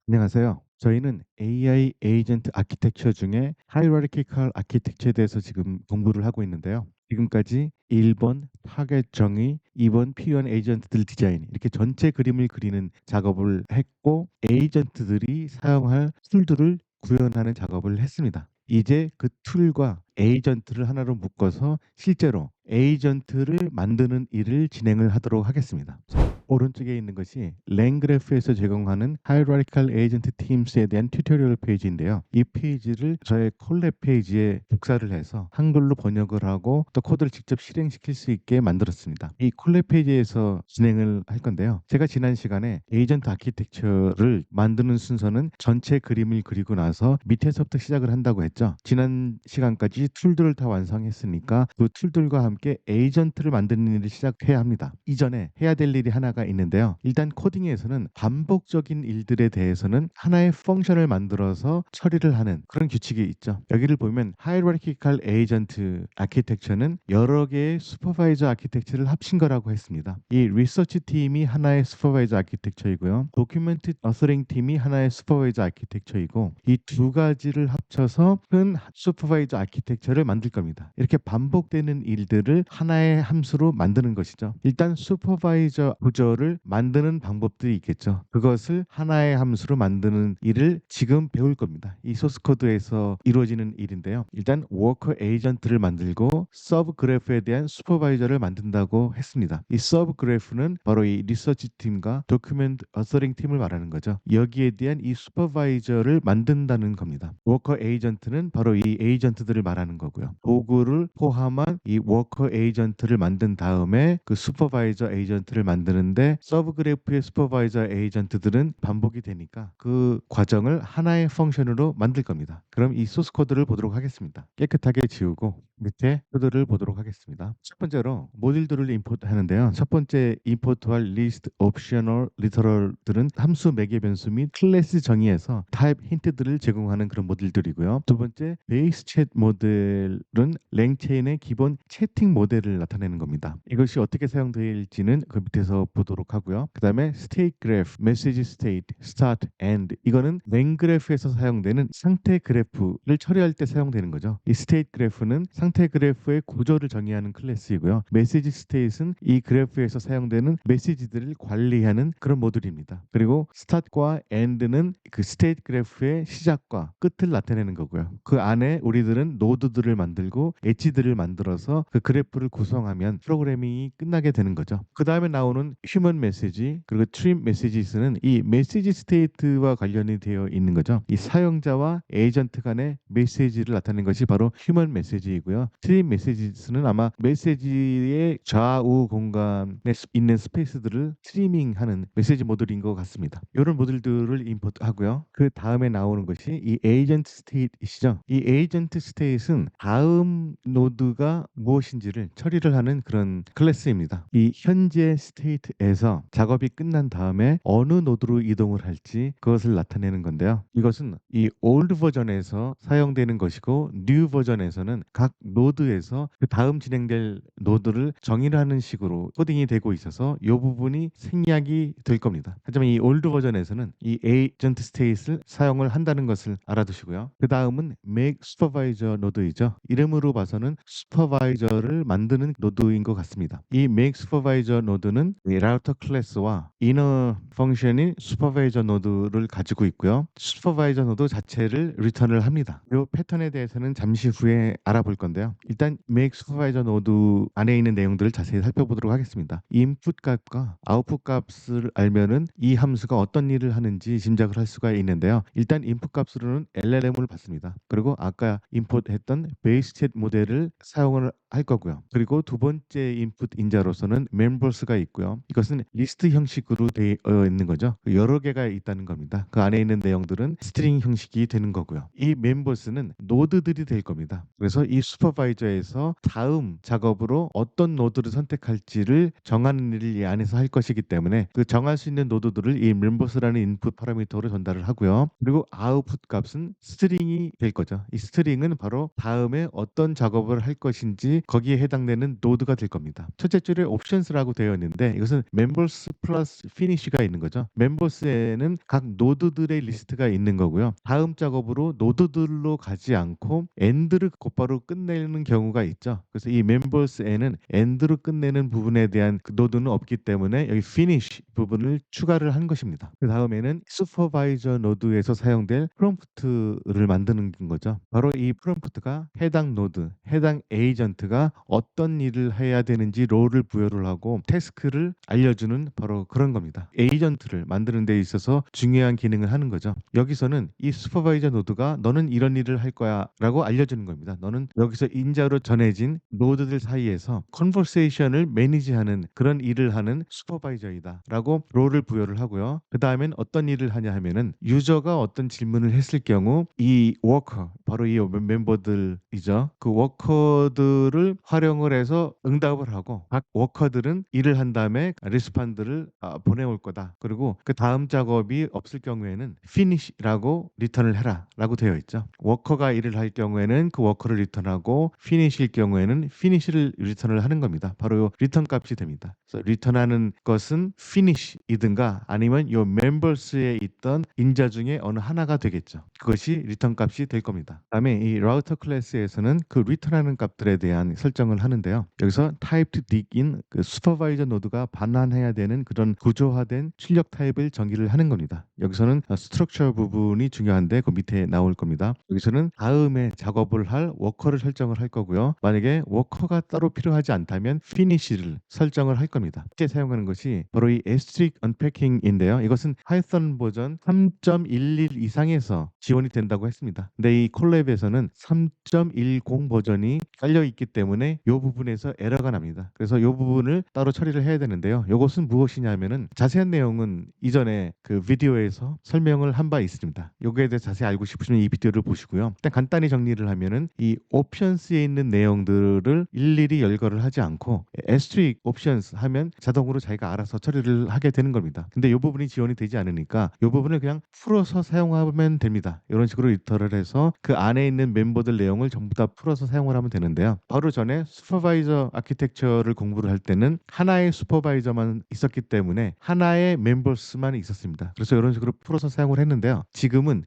안녕하세요. 저희는 AI 에이전트 아키텍처 중에 하이라르키컬 아키텍처에 대해서 지금 공부를 하고 있는데요. 지금까지 1번 타겟 정의, 2번 필요한 에이전트들 디자인 이렇게 전체 그림을 그리는 작업을 했고 에이전트들이 사용할 툴들을 구현하는 작업을 했습니다. 이제 그 툴과 에이전트를 하나로 묶어서 실제로 에이전트를 만드는 일을 진행을 하도록 하겠습니다. 오른쪽에 있는 것이 랭그래프에서 제공하는 Hierarchical Agent Teams에 대한 튜토리얼 페이지인데요. 이 페이지를 저의 콜랩 페이지에 복사를 해서 한글로 번역을 하고 또 코드를 직접 실행시킬 수 있게 만들었습니다. 이 콜랩 페이지에서 진행을 할 건데요. 제가 지난 시간에 에이전트 아키텍처를 만드는 순서는 전체 그림을 그리고 나서 밑에서부터 시작을 한다고 했죠. 지난 시간까지 툴들을 다 완성했으니까 그 툴들과 함께 에이전트를 만드는 일을 시작해야 합니다. 이전에 해야 될 일이 하나가 있는데요. 일단 코딩에서는 반복적인 일들에 대해서는 하나의 펑션을 만들어서 처리를 하는 그런 규칙이 있죠. 여기를 보면 Hierarchical Agent Architecture는 여러 개의 슈퍼바이저 아키텍처를 합친 거라고 했습니다. 이 리서치 팀이 하나의 슈퍼바이저 아키텍처이고요. 도큐멘트 어서링 팀이 하나의 슈퍼바이저 아키텍처이고 이 두 가지를 합쳐서 큰 슈퍼바이저 아키텍처를 만들 겁니다. 이렇게 반복되는 일들을 하나의 함수로 만드는 것이죠. 일단 슈퍼바이저 구조를 만드는 방법들이 있겠죠. 그것을 하나의 함수로 만드는 일을 지금 배울 겁니다. 이 소스 코드에서 이루어지는 일인데요. 일단 워커 에이전트를 만들고 서브 그래프에 대한 슈퍼바이저를 만든다고 했습니다. 이 서브 그래프는 바로 이 리서치 팀과 도큐멘트 어서링 팀을 말하는 거죠. 여기에 대한 이 슈퍼바이저를 만든다는 겁니다. 워커 에이전트는 바로 이 에이전트들을 말하는 거고요. 도구를 포함한 이 워커 에이전트를 만든 다음에 그 슈퍼바이저 에이전트를 만드는데 서브 그래프의 슈퍼바이저 에이전트들은 반복이 되니까 그 과정을 하나의 펑션으로 만들 겁니다. 그럼 이 소스 코드를 보도록 하겠습니다. 깨끗하게 지우고 밑에 코드를 보도록 하겠습니다. 첫 번째로 모듈들을 임포트 하는데요. 첫 번째 임포트할 리스트, 옵셔널, 리터럴들은 함수 매개 변수 및 클래스 정의에서 타입 힌트들을 제공하는 그런 모듈들이고요. 두 번째 베이스 챗 모델은 랭체인의 기본 채팅 모델을 나타내는 겁니다. 이것이 어떻게 사용될지는 그 밑에서 보도록 하고요. 그 다음에 스테이트 그래프, 메시지 스테이트, 스타트, 엔드 이거는 랭그래프에서 사용되는 상태 그래프를 처리할 때 사용되는 거죠. 이 스테이트 그래프는 상태 그래프의 구조를 정의하는 클래스이고요. 메시지 스테이트는 이 그래프에서 사용되는 메시지들을 관리하는 그런 모듈입니다. 그리고 스타트과 엔드는 그 스테이트 그래프의 시작과 끝을 나타내는 거고요. 그 안에 우리들은 노드들을 만들고 엣지들을 만들어서 그 그래프를 구성하면 프로그래밍이 끝나게 되는 거죠. 그 다음에 나오는 휴먼 메시지 그리고 트림 메시지스는 이 메시지 스테이트와 관련이 되어 있는 거죠. 이 사용자와 에이전트 간의 메시지를 나타내는 것이 바로 휴먼 메시지이고요. 트림 메시지스는 아마 메시지의 좌우 공간에 있는 스페이스들을 트리밍하는 메시지 모듈인 것 같습니다. 이런 모듈들을 임포트하고요. 그 다음에 나오는 것이 이 에이전트 스테이트이시죠. 이 에이전트 스테이트는 다음 노드가 무엇인지를 처리를 하는 그런 클래스입니다. 이 현재 스테이트에서 작업이 끝난 다음에 어느 노드로 이동을 할지 그것을 나타내는 건데요. 이것은 이 올드 버전에서 사용되는 것이고 뉴 버전에서는 각 노드에서 그 다음 진행될 노드를 정의를 하는 식으로 코딩이 되고 있어서 이 부분이 생략이 될 겁니다. 하지만 이 올드 버전에서는 이 에이전트 스테이트를 사용을 한다는 것을 알아두시고요. 그 다음은 make supervisor 노드이죠. 이름으로 봐서는 슈퍼바이저를 만드는 노드인 것 같습니다. 이 make supervisor 노드는 이 라우터 클래스와 inner 펑션인 슈퍼바이저 노드를 가지고 있고요. 슈퍼바이저 노드 자체를 리턴을 합니다. 이 패턴에 대해서는 잠시 후에 알아볼 건데요. 일단 make supervisor 노드 안에 있는 내용들을 자세히 살펴보도록 하겠습니다. 인풋 값과 아웃풋 값을 알면은 이 함수가 어떤 일을 하는지 짐작을 할 수가 있는데요. 일단 인풋 값으로는 LLM을 받습니다. 그리고 아까 임포트했던 베이스 챗 모델을 사용을 할 거고요. 그리고 두 번째 인풋 인자로서는 멤버스가 있고요. 이것은 리스트 형식으로 되어 있는 거죠. 여러 개가 있다는 겁니다. 그 안에 있는 내용들은 스트링 형식이 되는 거고요. 이 멤버스는 노드들이 될 겁니다. 그래서 이 슈퍼바이저에서 다음 작업으로 어떤 노드를 선택할지를 정하는 일을 이 안에서 할 것이기 때문에 그 정할 수 있는 노드들을 이 멤버스라는 인풋 파라미터로 전달을 하고요. 그리고 아웃풋 값은 스트링이 될 거죠. 이 스트링은 바로 다음에 어떤 작업을 할 것인지 거기에 해당되는 노드가 될 겁니다. 첫째 줄에 옵션스라고 되어 있는데 이것은 멤버스 플러스 피니쉬가 있는 거죠. 멤버스에는 각 노드들의 리스트가 있는 거고요. 다음 작업으로 노드들로 가지 않고 엔드를 곧바로 끝내는 경우가 있죠. 그래서 이 멤버스에는 엔드로 끝내는 부분에 대한 그 노드는 없기 때문에 여기 finish 부분을 추가를 한 것입니다. 그 다음에는 슈퍼바이저 노드에서 사용될 프롬프트를 만드는 거죠. 바로 이 프롬프트가 해당 노드, 해당 에이전트가 어떤 일을 해야 되는지 롤을 부여를 하고 태스크를 알려주는 바로 그런 겁니다. 에이전트를 만드는 데 있어서 중요한 기능을 하는 거죠. 여기서는 이 슈퍼바이저 노드가 너는 이런 일을 할 거야 라고 알려주는 겁니다. 너는 여기서 인자로 전해진 노드들 사이에서 컨버세이션을 매니지하는 그런 일을 하는 슈퍼바이저이다 라고 롤을 부여를 하고요. 그 다음엔 어떤 일을 하냐 하면은 유저가 어떤 질문을 했을 경우 이 워커, 바로 이 멤버들이죠. 그 워커들을 활용을 해서 응답을 하고 각 워커들은 일을 한 다음에 리스판드를 보내올 거다. 그리고 그 다음 작업이 없을 경우에는 finish라고 리턴을 해라 라고 되어 있죠. 워커가 일을 할 경우에는 그 워커를 리턴하고 finish일 경우에는 finish를 리턴을 하는 겁니다. 바로 요 리턴 값이 됩니다. 그래서 리턴하는 것은 finish이든가 아니면 요 members에 있던 인자 중에 어느 하나가 되겠죠. 그것이 리턴 값이 될 겁니다. 그다음에 이 라우터 클래스에서는 그 리턴하는 값들에 대한 설정을 하는데요. 여기서 type digin 그 슈퍼바이저 노드가 반환해야 되는 그런 구조화된 출력 타입을 정의를 하는 겁니다. 여기서는 스트럭처 부분이 중요한데 그 밑에 나올 겁니다. 여기서는 다음에 작업을 할 워커를 설정을 할 거고요. 만약에 워커가 따로 필요하지 않다면 finish를 설정을 할 겁니다. 이제 사용하는 것이 바로 이 asterisk unpacking인데요. 이것은 파이썬 버전 3.11 이상에서 지원이 된다고 했습니다. 근데 이 콜랩에서는 3.10 버전이 깔려 있기 때문에 이 부분에서 에러가 납니다. 그래서 이 부분을 따로 처리를 해야 되는데요. 이것은 무엇이냐면은 자세한 내용은 이전에 그 비디오에서 설명을 한 바 있습니다. 여기에 대해 자세히 알고 싶으시면 이 비디오를 보시고요. 일단 간단히 정리를 하면은 이 옵션스에 있는 내용들을 일일이 열거를 하지 않고 asterisk options 하면 자동으로 자기가 알아서 처리를 하게 되는 겁니다. 근데 이 부분이 지원이 되지 않으니까 이 부분을 그냥 풀어서 사용하면 됩니다. 이런 식으로 리터를 해서 그 안에 있는 멤버들 내용을 전부 다 풀어서 사용을 하면 되는데요. 바로 전에 슈퍼바이저 아키텍처를 공부를 할 때는 하나의 슈퍼바이저만 있었기 때문에 하나의 멤버스만 있었습니다. 그래서 이런 식으로 풀어서 사용을 했는데요. 지금은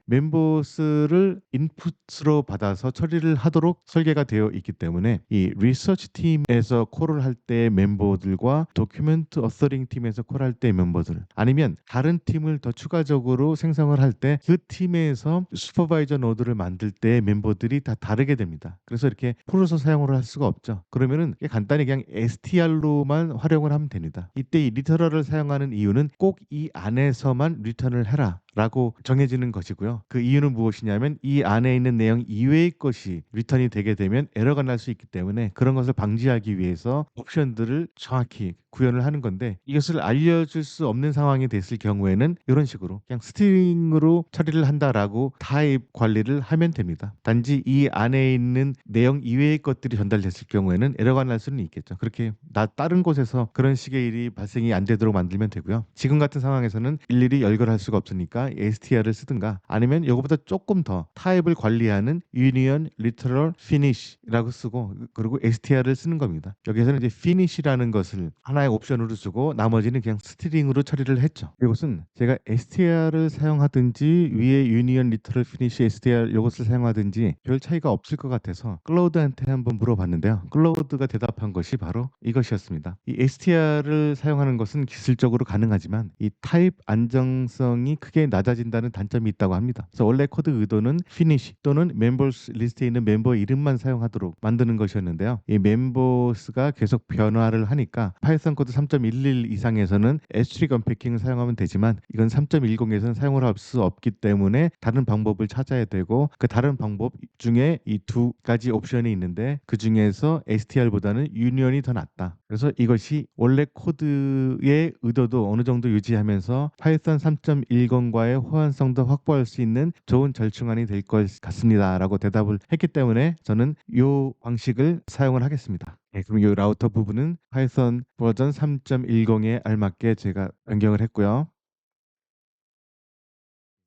멤버스를 인풋으로 받아서 처리를 하도록 설계가 되어 있기 때문에 이 리서치 팀에서 콜을 할 때 멤버들과 도큐멘트 어서링 팀에서 콜할 때 멤버들 아니면 다른 팀을 더 추가적으로 생성을 할 때 그 팀에서 슈퍼바이저 노드를 만들 때 멤버들이 다 다르게 됩니다. 그래서 이렇게 풀어서 사용을 할 수가 없죠. 그러면은 간단히 그냥 str로만 활용을 하면 됩니다. 이때 이 리터럴을 사용하는 이유는 꼭 이 안에서만 리턴을 해라 라고 정해지는 것이고요. 그 이유는 무엇이냐면 이 안에 있는 내용 이외의 것이 리턴이 되게 되면 에러가 날 수 있기 때문에 그런 것을 방지하기 위해서 옵션들을 정확히 구현을 하는 건데 이것을 알려줄 수 없는 상황이 됐을 경우에는 이런 식으로 그냥 스트링으로 처리를 한다라고 타입 관리를 하면 됩니다. 단지 이 안에 있는 내용 이외의 것들이 전달됐을 경우에는 에러가 날 수는 있겠죠. 그렇게 다른 곳에서 그런 식의 일이 발생이 안 되도록 만들면 되고요. 지금 같은 상황에서는 일일이 열거할 수가 없으니까 str를 쓰든가 아니면 이거보다 조금 더 타입을 관리하는 union literal finish라고 쓰고 그리고 str을 쓰는 겁니다. 여기서는 이제 finish라는 것을 하나의 옵션으로 쓰고 나머지는 그냥 스트링으로 처리를 했죠. 이것은 제가 str을 사용하든지 위에 union literal finish str 이것을 사용하든지 별 차이가 없을 것 같아서 클라우드한테 한번 물어봤는데요. 클라우드가 대답한 것이 바로 이것이었습니다. 이 str를 사용하는 것은 기술적으로 가능하지만 이 타입 안정성이 크게 낮아진다는 단점이 있다고 합니다. 그래서 원래 코드 의도는 finish 또는 members 리스트에 있는 멤버 이름만 사용하도록 만드는 것이었는데요. 이 멤버스가 계속 변화를 하니까 파이썬 코드 3.11 이상에서는 asterisk unpacking을 사용하면 되지만 이건 3.10에서는 사용을 할 수 없기 때문에 다른 방법을 찾아야 되고 그 다른 방법 중에 이 두 가지 옵션이 있는데 그 중에서 str보다는 union이 더 낫다. 그래서 이것이 원래 코드의 의도도 어느 정도 유지하면서 파이썬 3.10과의 호환성도 확보할 수 있는 좋은 절충안이 될 것 같습니다. 라고 대답을 했기 때문에 저는 이 방식을 사용을 하겠습니다. 네, 그럼 이 라우터 부분은 파이썬 버전 3.10에 알맞게 제가 변경을 했고요.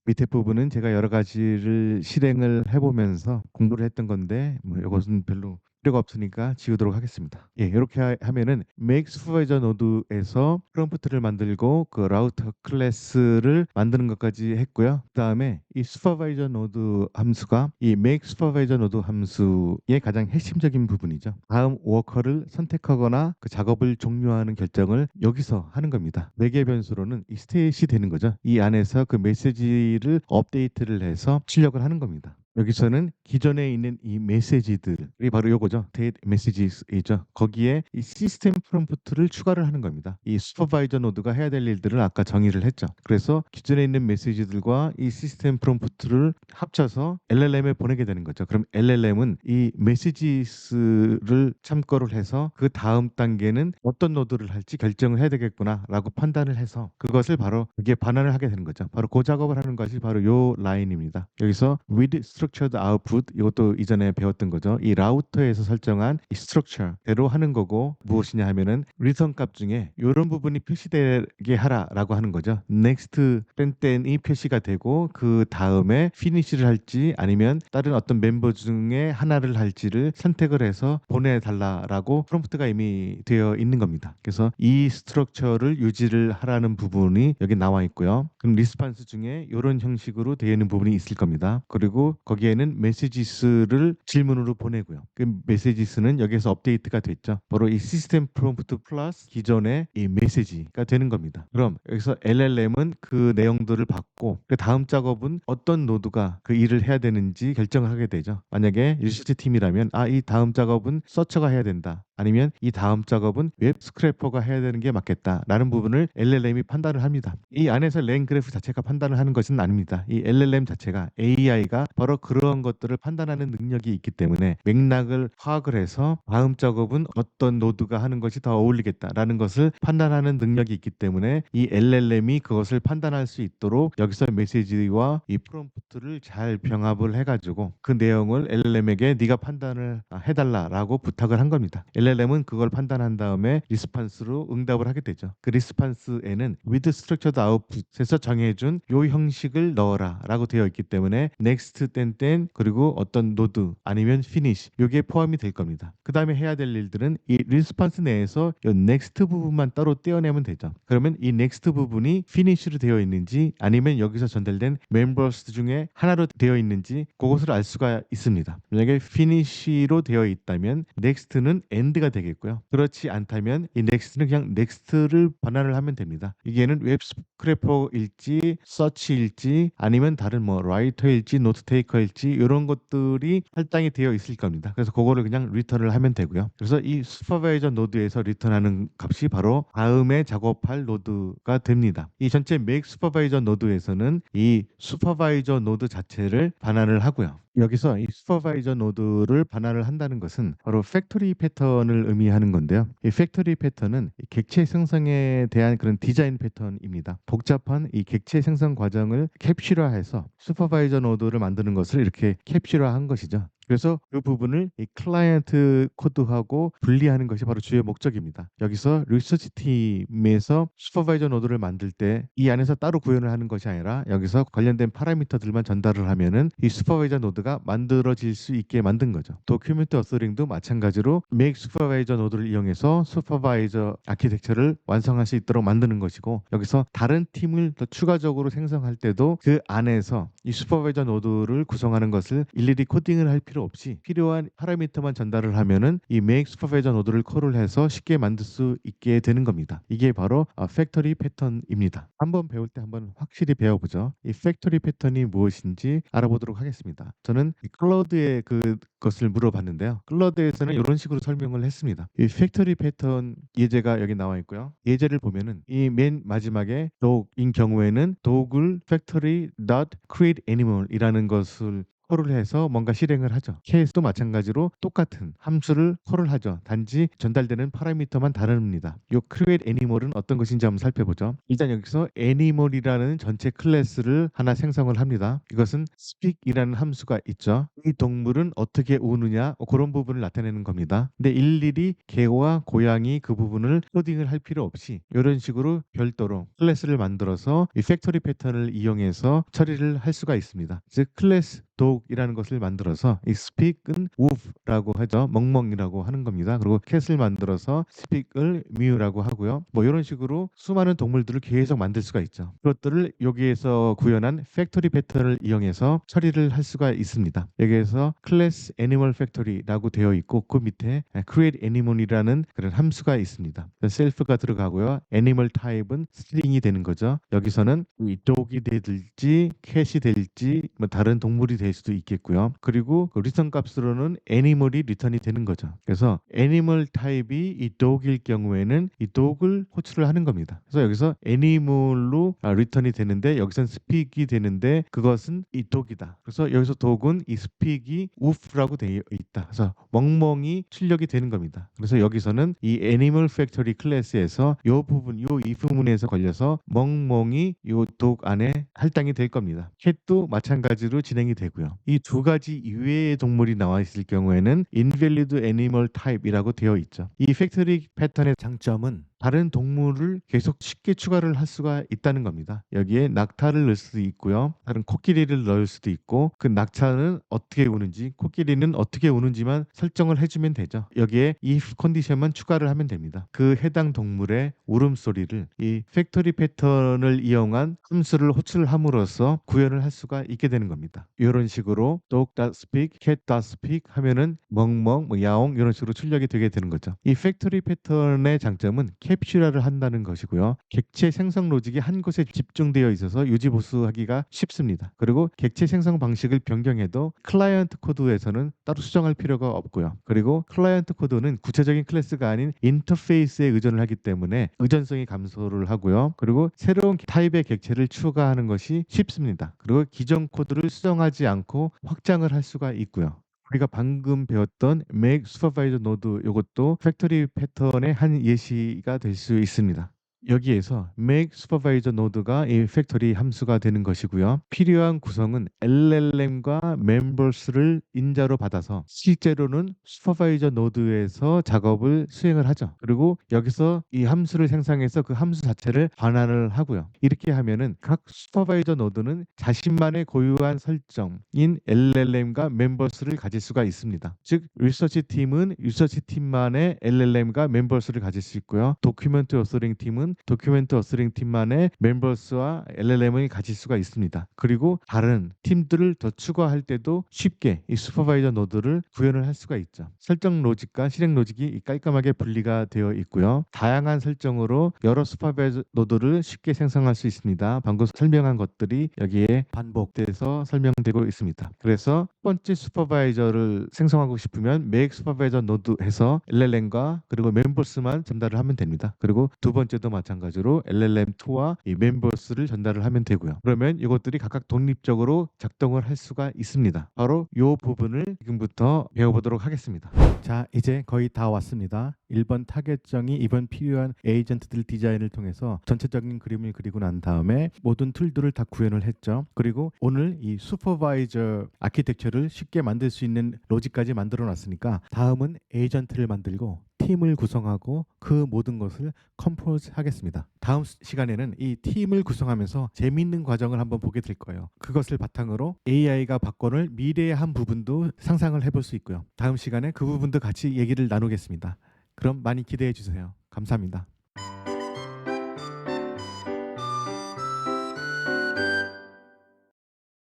밑에 부분은 제가 여러 가지를 실행을 해 보면서 공부를 했던 건데 뭐 요것은 별로 필요가 없으니까 지우도록 하겠습니다. 예, 요렇게 하면은 make supervisor node에서 프롬프트를 만들고 그 라우터 클래스를 만드는 것까지 했고요. 그다음에 이 supervisor node 함수가 이 make supervisor node 함수의 가장 핵심적인 부분이죠. 다음 워커를 선택하거나 그 작업을 종료하는 결정을 여기서 하는 겁니다. 매개 변수로는 이 스테이시 되는 거죠. 이 안에서 그 메시지를 업데이트를 해서 출력을 하는 겁니다. 여기서는 기존에 있는 이 메시지들이 바로 요거죠. date messages이죠. 거기에 이 시스템 프롬프트를 추가를 하는 겁니다. 이 슈퍼바이저 노드가 해야 될 일들을 아까 정의를 했죠. 그래서 기존에 있는 메시지들과 이 시스템 프롬프트를 합쳐서 LLM에 보내게 되는 거죠. 그럼 LLM은 이 메시지스를 참고를 해서 그 다음 단계는 어떤 노드를 할지 결정을 해야 되겠구나라고 판단을 해서 그것을 바로 이게 반환을 하게 되는 거죠. 바로 그 작업을 하는 것이 바로 요 라인입니다. 여기서 with structured output 이것도 이전에 배웠던 거죠. 이 라우터에서 설정한 이 structure대로 하는 거고 무엇이냐 하면은 return 값 중에 이런 부분이 표시되게 하라라고 하는 거죠. next 땡땡이 표시가 되고 그 다음에 finish를 할지 아니면 다른 어떤 멤버 중에 하나를 할지를 선택을 해서 보내달라라고 프롬프트가 이미 되어 있는 겁니다. 그래서 이 스트럭처를 유지를 하라는 부분이 여기 나와 있고요. 그럼 리스판스 중에 이런 형식으로 되어 있는 부분이 있을 겁니다. 그리고 거기에는 메시지스를 질문으로 보내고요. 그 메시지스는 여기에서 업데이트가 됐죠. 바로 이 시스템 프롬프트 플러스 기존의 이 메시지가 되는 겁니다. 그럼 여기서 LLM은 그 내용들을 받고 그 다음 작업은 어떤 노드가 그 일을 해야 되는지 결정을 하게 되죠. 만약에 리서치 팀이라면 이 다음 작업은 서처가 해야 된다. 아니면 이 다음 작업은 웹 스크래퍼가 해야 되는 게 맞겠다라는 부분을 LLM이 판단을 합니다. 이 안에서 랭 그래프 자체가 판단을 하는 것은 아닙니다. 이 LLM 자체가 AI가 바로 그러한 것들을 판단하는 능력이 있기 때문에 맥락을 파악을 해서 다음 작업은 어떤 노드가 하는 것이 더 어울리겠다라는 것을 판단하는 능력이 있기 때문에 이 LLM이 그것을 판단할 수 있도록 여기서 메시지와 이 프롬프트를 잘 병합을 해가지고 그 내용을 LLM에게 네가 판단을 해달라라고 부탁을 한 겁니다. LLM은 그걸 판단한 다음에 리스판스로 응답을 하게 되죠. 그 리스판스에는 with structured output에서 정해준 요 형식을 넣어라라고 되어 있기 때문에 next 땡땡 그리고 어떤 노드 아니면 finish 요게 포함이 될 겁니다. 그 다음에 해야 될 일들은 이 리스판스 내에서 요 next 부분만 따로 떼어내면 되죠. 그러면 이 next 부분이 finish로 되어 있는지 아니면 여기서 전달된 members 중에 하나로 되어 있는지 그것을 알 수가 있습니다. 만약에 finish로 되어 있다면 next는 end가 되겠고요. 그렇지 않다면 이 next는 그냥 next를 반환을 하면 됩니다. 이게는 웹 스크래퍼일지 서치일지 아니면 다른 뭐 라이터일지 노트 테이커일지 이런 것들이 할당이 되어 있을 겁니다. 그래서 그거를 그냥 리턴을 하면 되고요. 그래서 이 슈퍼바이저 노드에서 리턴하는 값이 바로 다음에 작업할 노드가 됩니다. 이 전체 make 슈퍼바이저 노드에서는 이 슈퍼바이저 노드 자체를 반환을 하고요. 여기서 이 슈퍼바이저 노드를 반환을 한다는 것은 바로 팩토리 패턴을 의미하는 건데요. 이 팩토리 패턴은 이 객체 생성에 대한 그런 디자인 패턴입니다. 복잡한 이 객체 생성 과정을 캡슐화해서 슈퍼바이저 노드를 만드는 것을 이렇게 캡슐화한 것이죠. 그래서 그 부분을 이 클라이언트 코드하고 분리하는 것이 바로 주요 목적입니다. 여기서 리서치 팀에서 슈퍼바이저 노드를 만들 때 이 안에서 따로 구현을 하는 것이 아니라 여기서 관련된 파라미터들만 전달을 하면은 이 슈퍼바이저 노드가 만들어질 수 있게 만든 거죠. 도큐멘트 어서링도 마찬가지로 make 슈퍼바이저 노드를 이용해서 슈퍼바이저 아키텍처를 완성할 수 있도록 만드는 것이고 여기서 다른 팀을 더 추가적으로 생성할 때도 그 안에서 이 슈퍼바이저 노드를 구성하는 것을 일일이 코딩을 할 필요 없이 필요한 파라미터만 전달을 하면은 이 make 슈퍼바이저 노드를 콜을 해서 쉽게 만들 수 있게 되는 겁니다. 이게 바로 팩토리 패턴입니다. 한번 배울 때 한번 확실히 배워보죠. 이 팩토리 패턴이 무엇인지 알아보도록 하겠습니다. 저는 이 클러드의 그것을 물어봤는데요. 클러드에서는 이런 식으로 설명을 했습니다. 이 팩토리 패턴 예제가 여기 나와 있고요. 예제를 보면은 이 맨 마지막에 dog인 경우에는 dog을 factory dot create animal이라는 것을 콜을 해서 뭔가 실행을 하죠. 캣도 마찬가지로 똑같은 함수를 콜을 하죠. 단지 전달되는 파라미터만 다릅니다. 요 create animal은 어떤 것인지 한번 살펴보죠. 일단 여기서 animal이라는 전체 클래스를 하나 생성을 합니다. 이것은 speak이라는 함수가 있죠. 이 동물은 어떻게 우느냐 그런 부분을 나타내는 겁니다. 근데 일일이 개와 고양이 그 부분을 코딩을 할 필요 없이 이런 식으로 별도로 클래스를 만들어서 이 팩토리 패턴을 이용해서 처리를 할 수가 있습니다. 즉 클래스 dog이라는 것을 만들어서 이 speak은 woof라고 하죠. 멍멍이라고 하는 겁니다. 그리고 cat을 만들어서 speak을 mew라고 하고요. 뭐 이런 식으로 수많은 동물들을 계속 만들 수가 있죠. 그것들을 여기에서 구현한 팩토리 패턴을 이용해서 처리를 할 수가 있습니다. 여기에서 class animal factory라고 되어 있고 그 밑에 create animal이라는 그런 함수가 있습니다. self가 들어가고요. animal type은 string이 되는 거죠. 여기서는 이 dog이 될지 cat이 될지 뭐 다른 동물이 될 수도 있겠고요. 그리고 그 리턴 값으로는 animal이 리턴이 되는 거죠. 그래서 animal 타입이 이 dog일 경우에는 이 dog을 호출을 하는 겁니다. 그래서 여기서 animal로 리턴이 되는데 여기선 speak이 되는데 그것은 이 dog이다. 그래서 여기서 dog은 이 speak이 woof라고 되어 있다. 그래서 멍멍이 출력이 되는 겁니다. 그래서 여기서는 이 animal factory 클래스에서 이 부분, 이 if문에서 걸려서 멍멍이 이 dog 안에 할당이 될 겁니다. cat도 마찬가지로 진행이 되고요. 이 두 가지 이외의 동물이 나와 있을 경우에는 invalid animal type이라고 되어 있죠. 이 팩토리 패턴의 장점은 다른 동물을 계속 쉽게 추가를 할 수가 있다는 겁니다. 여기에 낙타를 넣을 수도 있고요. 다른 코끼리를 넣을 수도 있고 그 낙타는 어떻게 우는지 코끼리는 어떻게 우는지만 설정을 해주면 되죠. 여기에 if 컨디션만 추가를 하면 됩니다. 그 해당 동물의 울음소리를 이 팩토리 패턴을 이용한 함수를 호출함으로써 구현을 할 수가 있게 되는 겁니다. 이런 식으로 dog.speak, cat.speak 하면은 멍멍, 뭐 야옹 이런 식으로 출력이 되게 되는 거죠. 이 팩토리 패턴의 장점은 캡슐화를 한다는 것이고요. 객체 생성 로직이 한 곳에 집중되어 있어서 유지 보수하기가 쉽습니다. 그리고 객체 생성 방식을 변경해도 클라이언트 코드에서는 따로 수정할 필요가 없고요. 그리고 클라이언트 코드는 구체적인 클래스가 아닌 인터페이스에 의존을 하기 때문에 의존성이 감소를 하고요. 그리고 새로운 타입의 객체를 추가하는 것이 쉽습니다. 그리고 기존 코드를 수정하지 않고 확장을 할 수가 있고요. 우리가 방금 배웠던 make supervisor node 이것도 팩토리 패턴의 한 예시가 될 수 있습니다. 여기에서 make supervisor node가 이 팩토리 함수가 되는 것이고요. 필요한 구성은 LLM과 members를 인자로 받아서 실제로는 supervisor node에서 작업을 수행을 하죠. 그리고 여기서 이 함수를 생성해서 그 함수 자체를 반환을 하고요. 이렇게 하면은 각 supervisor node는 자신만의 고유한 설정인 LLM과 members를 가질 수가 있습니다. 즉 리서치 팀은 리서치 팀만의 LLM과 members를 가질 수 있고요. 도큐멘트 어서링 팀은 도큐멘트 어서링 팀만의 멤버스와 LLM을 가질 수가 있습니다. 그리고 다른 팀들을 더 추가할 때도 쉽게 이 슈퍼바이저 노드를 구현을 할 수가 있죠. 설정 로직과 실행 로직이 깔끔하게 분리가 되어 있고요. 다양한 설정으로 여러 슈퍼바이저 노드를 쉽게 생성할 수 있습니다. 방금 설명한 것들이 여기에 반복돼서 설명되고 있습니다. 그래서 첫 번째 슈퍼바이저를 생성하고 싶으면 make 슈퍼바이저 노드 해서 LLM과 그리고 멤버스만 전달을 하면 됩니다. 그리고 두 번째도 마찬가지로 LLM2와 이 멤버스를 전달을 하면 되고요. 그러면 이것들이 각각 독립적으로 작동을 할 수가 있습니다. 바로 이 부분을 지금부터 배워보도록 하겠습니다. 자, 이제 거의 다 왔습니다. 1번 타겟정의, 2번 필요한 에이전트들 디자인을 통해서 전체적인 그림을 그리고 난 다음에 모든 툴들을 다 구현을 했죠. 그리고 오늘 이 슈퍼바이저 아키텍처를 쉽게 만들 수 있는 로직까지 만들어 놨으니까 다음은 에이전트를 만들고 팀을 구성하고 그 모든 것을 컴포즈 하겠습니다. 다음 시간에는 이 팀을 구성하면서 재미있는 과정을 한번 보게 될 거예요. 그것을 바탕으로 AI가 바꿔놓을 미래의 한 부분도 상상을 해볼 수 있고요. 다음 시간에 그 부분도 같이 얘기를 나누겠습니다. 그럼 많이 기대해 주세요. 감사합니다.